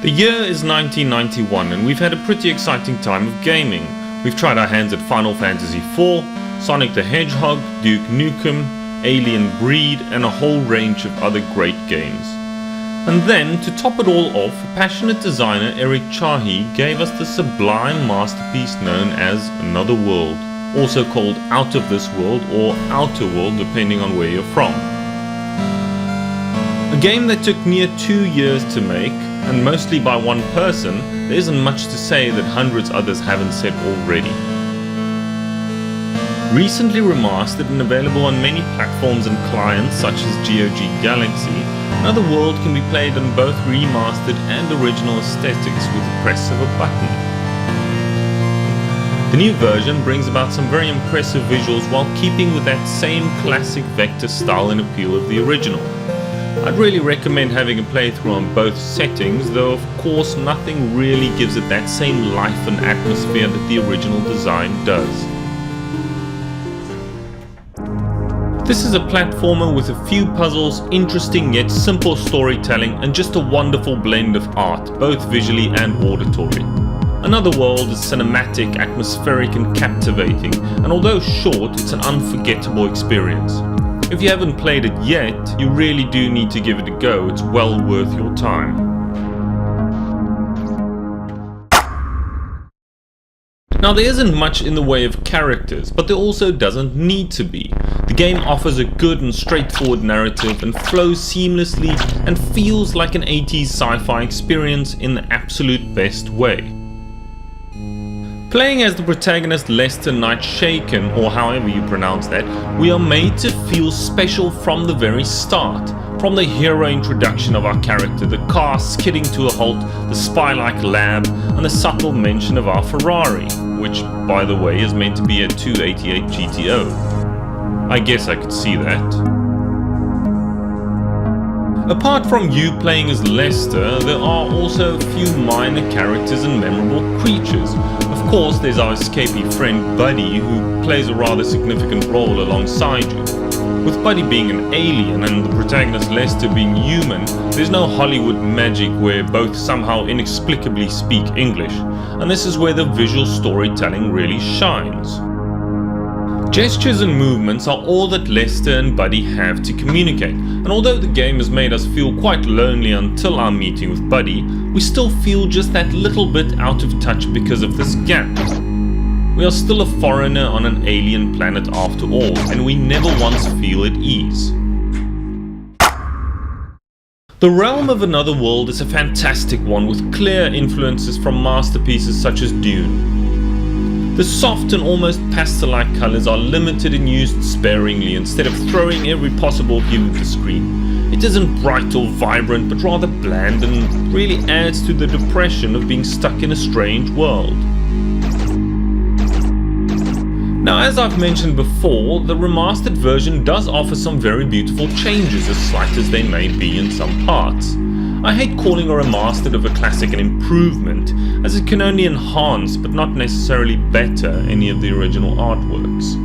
The year is 1991 and we've had a pretty exciting time of gaming. We've tried our hands at Final Fantasy IV, Sonic the Hedgehog, Duke Nukem, Alien Breed and a whole range of other great games. And then, to top it all off, passionate designer Eric Chahi gave us the sublime masterpiece known as Another World, also called Out of This World or Outer World depending on where you're from. A game that took near 2 years to make, and mostly by one person, there isn't much to say that hundreds others haven't said already. Recently remastered and available on many platforms and clients such as GOG Galaxy, Another World can be played on both remastered and original aesthetics with the press of a button. The new version brings about some very impressive visuals while keeping with that same classic vector style and appeal of the original. I'd really recommend having a playthrough on both settings, though of course nothing really gives it that same life and atmosphere that the original design does. This is a platformer with a few puzzles, interesting yet simple storytelling and just a wonderful blend of art, both visually and auditory. Another World is cinematic, atmospheric and captivating, and although short, it's an unforgettable experience. If you haven't played it yet, you really do need to give it a go, it's well worth your time. Now there isn't much in the way of characters, but there also doesn't need to be. The game offers a good and straightforward narrative and flows seamlessly and feels like an 80s sci-fi experience in the absolute best way. Playing as the protagonist Lester Knight Shaken, or however you pronounce that, we are made to feel special from the very start. From the hero introduction of our character, the car skidding to a halt, the spy-like lab, and the subtle mention of our Ferrari, which by the way is meant to be a 288 GTO. I guess I could see that. Apart from you playing as Lester, there are also a few minor characters and memorable creatures. Of course, there's our escapee friend Buddy, who plays a rather significant role alongside you. With Buddy being an alien and the protagonist Lester being human, there's no Hollywood magic where both somehow inexplicably speak English, and this is where the visual storytelling really shines. Gestures and movements are all that Lester and Buddy have to communicate, and although the game has made us feel quite lonely until our meeting with Buddy, we still feel just that little bit out of touch because of this gap. We are still a foreigner on an alien planet after all, and we never once feel at ease. The realm of Another World is a fantastic one with clear influences from masterpieces such as Dune. The soft and almost pastel-like colours are limited and used sparingly instead of throwing every possible hue at the screen. It isn't bright or vibrant but rather bland and really adds to the depression of being stuck in a strange world. Now, as I've mentioned before, the remastered version does offer some very beautiful changes, as slight as they may be in some parts. I hate calling a remastered of a classic an improvement, as it can only enhance but not necessarily better any of the original artworks.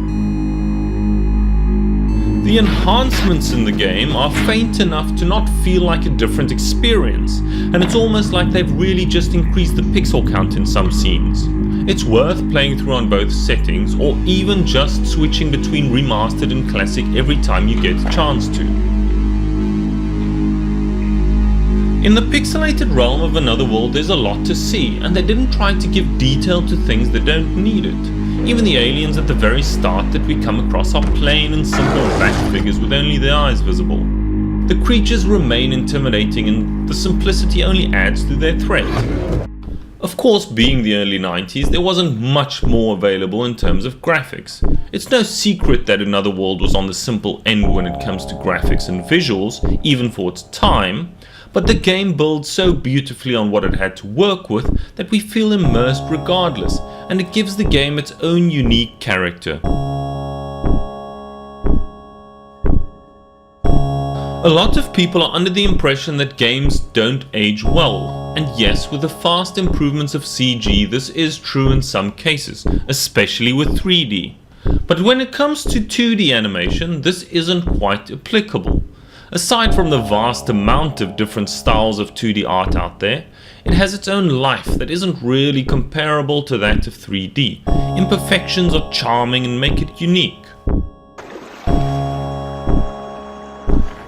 The enhancements in the game are faint enough to not feel like a different experience, and it's almost like they've really just increased the pixel count in some scenes. It's worth playing through on both settings, or even just switching between remastered and classic every time you get a chance to. In the pixelated realm of Another World there's a lot to see, and they didn't try to give detail to things that don't need it. Even the aliens at the very start that we come across are plain and simple black figures with only their eyes visible. The creatures remain intimidating and the simplicity only adds to their threat. Of course, being the early 90s, there wasn't much more available in terms of graphics. It's no secret that Another World was on the simple end when it comes to graphics and visuals, even for its time, but the game builds so beautifully on what it had to work with that we feel immersed regardless, and it gives the game its own unique character. A lot of people are under the impression that games don't age well, and yes, with the fast improvements of CG this is true in some cases, especially with 3D. But when it comes to 2D animation, this isn't quite applicable. Aside from the vast amount of different styles of 2D art out there, it has its own life that isn't really comparable to that of 3D. Imperfections are charming and make it unique.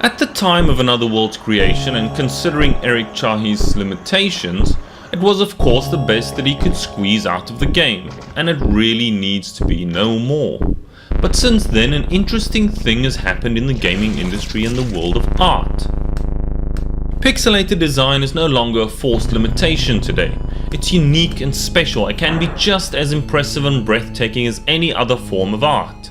At the time of Another World's creation, and considering Eric Chahi's limitations, it was of course the best that he could squeeze out of the game, and it really needs to be no more. But since then, an interesting thing has happened in the gaming industry and the world of art. Pixelated design is no longer a forced limitation today. It's unique and special and can be just as impressive and breathtaking as any other form of art.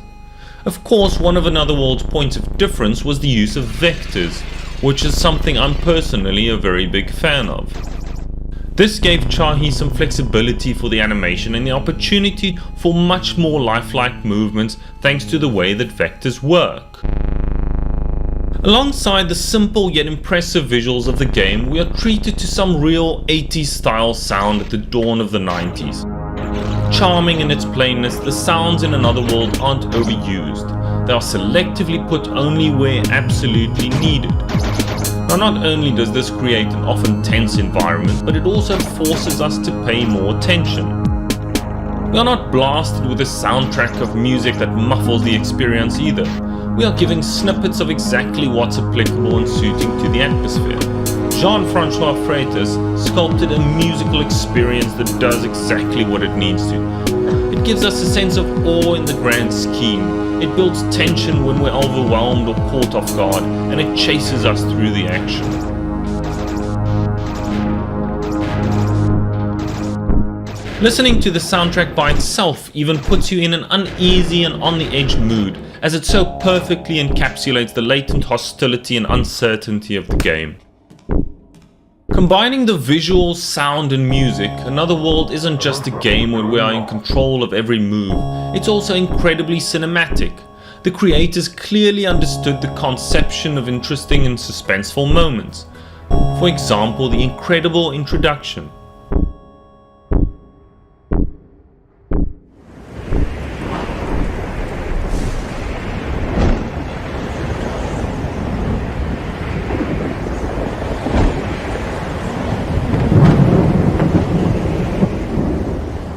Of course, one of Another World's points of difference was the use of vectors, which is something I'm personally a very big fan of. This gave Chahi some flexibility for the animation and the opportunity for much more lifelike movements thanks to the way that vectors work. Alongside the simple yet impressive visuals of the game, we are treated to some real 80s style sound at the dawn of the 90s. Charming in its plainness, the sounds in Another World aren't overused. They are selectively put only where absolutely needed. Now, not only does this create an often tense environment, but it also forces us to pay more attention. We are not blasted with a soundtrack of music that muffles the experience either. We are giving snippets of exactly what's applicable and suiting to the atmosphere. Jean-Francois Freitas sculpted a musical experience that does exactly what it needs to. It gives us a sense of awe in the grand scheme. It builds tension when we're overwhelmed or caught off guard, and it chases us through the action. Listening to the soundtrack by itself even puts you in an uneasy and on-the-edge mood, as it so perfectly encapsulates the latent hostility and uncertainty of the game. Combining the visuals, sound and music, Another World isn't just a game where we are in control of every move, it's also incredibly cinematic. The creators clearly understood the conception of interesting and suspenseful moments. For example, the incredible introduction.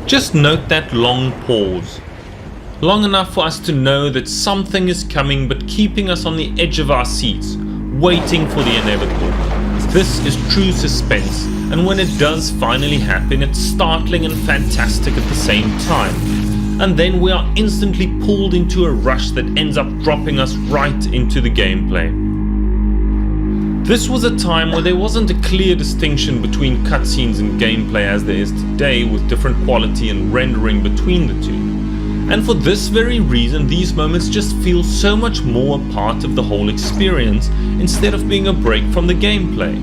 Just note that long pause. Long enough for us to know that something is coming, but keeping us on the edge of our seats, waiting for the inevitable. This is true suspense, and when it does finally happen, it's startling and fantastic at the same time. And then we are instantly pulled into a rush that ends up dropping us right into the gameplay. This was a time where there wasn't a clear distinction between cutscenes and gameplay as there is today, with different quality and rendering between the two. And for this very reason, these moments just feel so much more a part of the whole experience instead of being a break from the gameplay.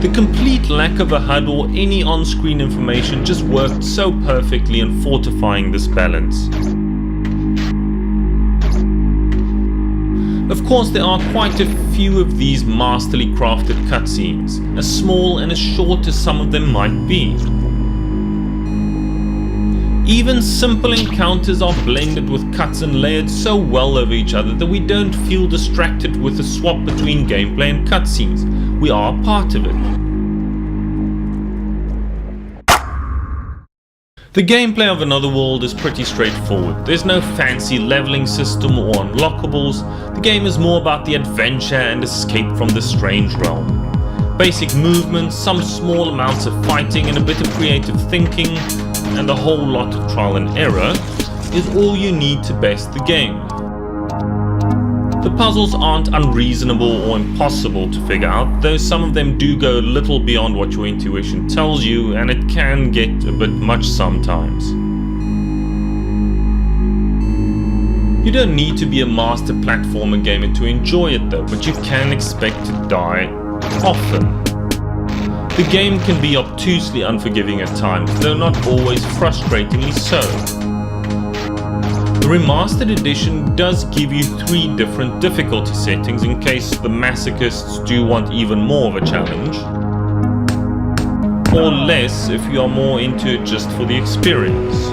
The complete lack of a HUD or any on-screen information just worked so perfectly in fortifying this balance. Of course, there are quite a few of these masterly crafted cutscenes, as small and as short as some of them might be. Even simple encounters are blended with cuts and layered so well over each other that we don't feel distracted with the swap between gameplay and cutscenes. We are a part of it. The gameplay of Another World is pretty straightforward. There's no fancy leveling system or unlockables. The game is more about the adventure and escape from this strange realm. Basic movements, some small amounts of fighting and a bit of creative thinking, and a whole lot of trial and error is all you need to best the game. The puzzles aren't unreasonable or impossible to figure out, though some of them do go a little beyond what your intuition tells you, and it can get a bit much sometimes. You don't need to be a master platformer gamer to enjoy it though, but you can expect to die often. The game can be obtusely unforgiving at times, though not always frustratingly so. The remastered edition does give you 3 different difficulty settings in case the masochists do want even more of a challenge, or less if you are more into it just for the experience.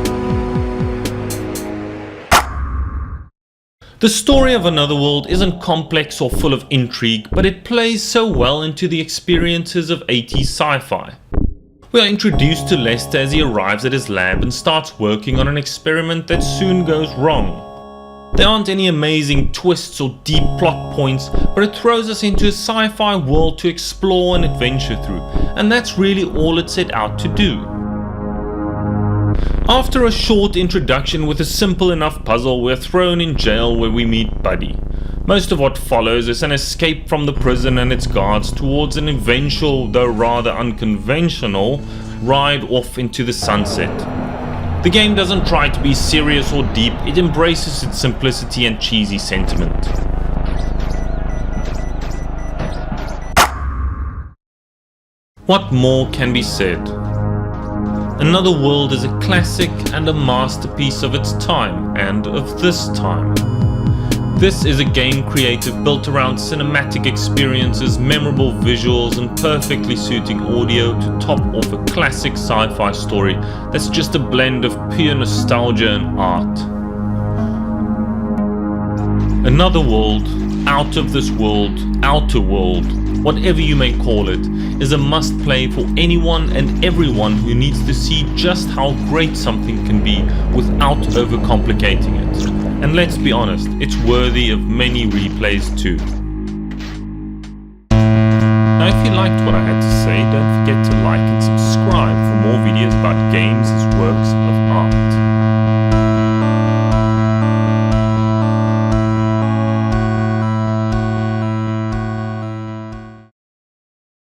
The story of Another World isn't complex or full of intrigue, but it plays so well into the experiences of 80s sci-fi. We are introduced to Lester as he arrives at his lab and starts working on an experiment that soon goes wrong. There aren't any amazing twists or deep plot points, but it throws us into a sci-fi world to explore and adventure through, and that's really all it set out to do. After a short introduction with a simple enough puzzle, we're thrown in jail where we meet Buddy. Most of what follows is an escape from the prison and its guards towards an eventual, though rather unconventional, ride off into the sunset. The game doesn't try to be serious or deep, it embraces its simplicity and cheesy sentiment. What more can be said? Another World is a classic and a masterpiece of its time, and of this time. This is a game creative built around cinematic experiences, memorable visuals, and perfectly suiting audio to top off a classic sci-fi story that's just a blend of pure nostalgia and art. Another World, Out of This World, Outer World, whatever you may call it, is a must-play for anyone and everyone who needs to see just how great something can be without overcomplicating it. And let's be honest, it's worthy of many replays too. Now if you liked what I had to say, don't forget to like and subscribe for more videos about games, its works,